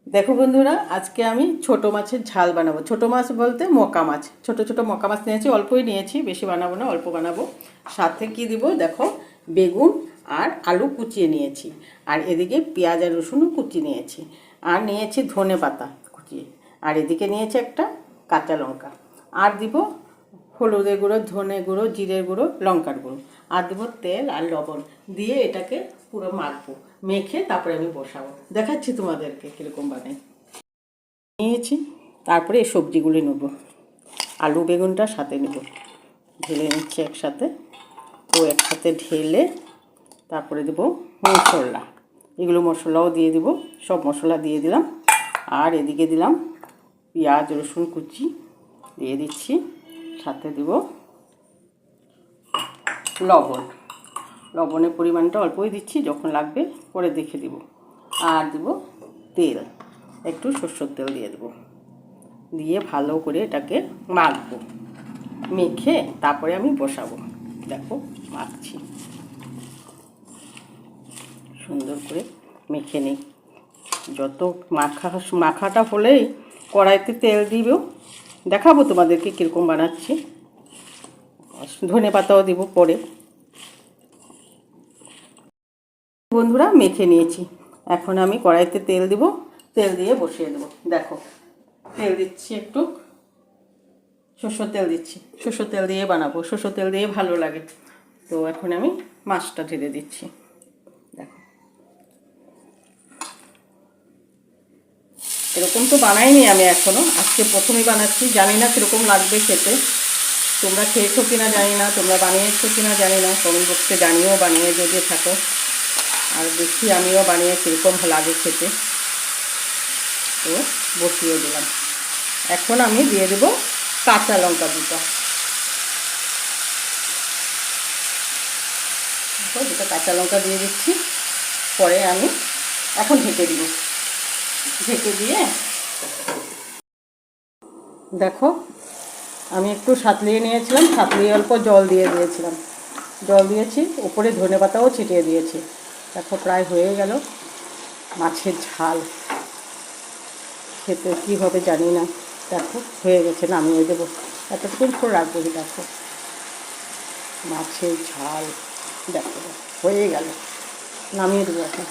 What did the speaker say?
দেখো বন্ধুরা, আজকে আমি ছোট মাছের ঝাল বানাবো। ছোট মাছ বলতে মকা মাছ, ছোট ছোট মকা মাছ নিয়েছি, অল্পই নিয়েছি, বেশি বানাবো না, অল্প বানাবো। সাথে কি দিব দেখো, বেগুন আর আলু কুচিয়ে নিয়েছি, আর এদিকে পেঁয়াজ আর রসুনও কুচিয়ে নিয়েছি, আর নিয়েছি ধনে পাতা কুচিয়ে, আর এদিকে নিয়েছি একটা কাঁচা লঙ্কা, আর দিব হলুদের গুঁড়ো, ধনে গুঁড়ো, জিরের গুঁড়ো, লঙ্কার গুঁড়ো, আর দেবো তেল আর লবণ দিয়ে এটাকে পুরো মাখবো। মেখে তারপরে আমি বসাবো, দেখাচ্ছি তোমাদেরকে কীরকম বানাই। নিয়েছি, তারপরে এই সবজিগুলি নেব, আলু বেগুনটা সাথে নেব, ঢেলে নিচ্ছি একসাথে। তো একসাথে ঢেলে তারপরে দেবো মশলা, এগুলো মশলাও দিয়ে দিব, সব মশলা দিয়ে দিলাম। আর এদিকে দিলাম পেঁয়াজ রসুন কুচি দিয়ে দিচ্ছি, সাথে দেব লবণ, লবণের পরিমাণটা অল্পই দিচ্ছি, যখন লাগবে পরে দেখে দিব। আর দেব তেল, একটু সরষের তেল দিয়ে দেব, দিয়ে ভালো করে এটাকে মাখবো। মেখে তারপরে আমি বসাবো। দেখো মাখছি, সুন্দর করে মেখে নিই। যত মাখাটা হলেই কড়াইতে তেল দিব, দেখাবো তোমাদেরকে কীরকম বানাচ্ছি। ধনে পাতাও দিব পরে। বন্ধুরা মেখে নিয়েছি, এখন আমি কড়াইতে তেল দিব, তেল দিয়ে বসিয়ে দেবো। দেখো তেল দিচ্ছি, একটু সরষের তেল দিচ্ছি, সরষের তেল দিয়ে বানাবো, সরষের তেল দিয়ে ভালো লাগে। তো এখন আমি মাছটা ঢেলে দিচ্ছি। দেখো এরকম তো বানাইনি আমি এখনও, আজকে প্রথমেই বানাচ্ছি, জানি না কীরকম লাগবে খেতে। তোমরা খেয়েছো কিনা জানি না, তোমরা বানিয়েছো কিনা জানি না, কমেন্ট বক্সে জানিও বানিয়ে যদি থাকো। আর দেখি আমিও বানিয়ে কীরকম লাগে খেতে। তো বসিয়ে দিলাম, এখন আমি দিয়ে দেবো কাঁচা লঙ্কা দুটো, দুটো কাঁচা লঙ্কা দিয়ে দিচ্ছি। পরে আমি এখন ঢেকে দিব, ঢেকে দিয়ে দেখো আমি একটু সাঁতলিয়ে নিয়েছিলাম, সাঁতলিয়ে অল্প জল দিয়ে দিয়েছিলাম, জল দিয়েছি, উপরে ধনে পাতাও ছিটিয়ে দিয়েছি। দেখো প্রায় হয়ে গেল মাছের ঝাল। খেতে কী হবে জানি না, দেখো হয়ে গেছে, নামিয়ে দেবো। এতক্ষণ করে রাখবো। দেখো মাছের ঝাল, দেখো হয়ে গেল, নামিয়ে দেবো এখন।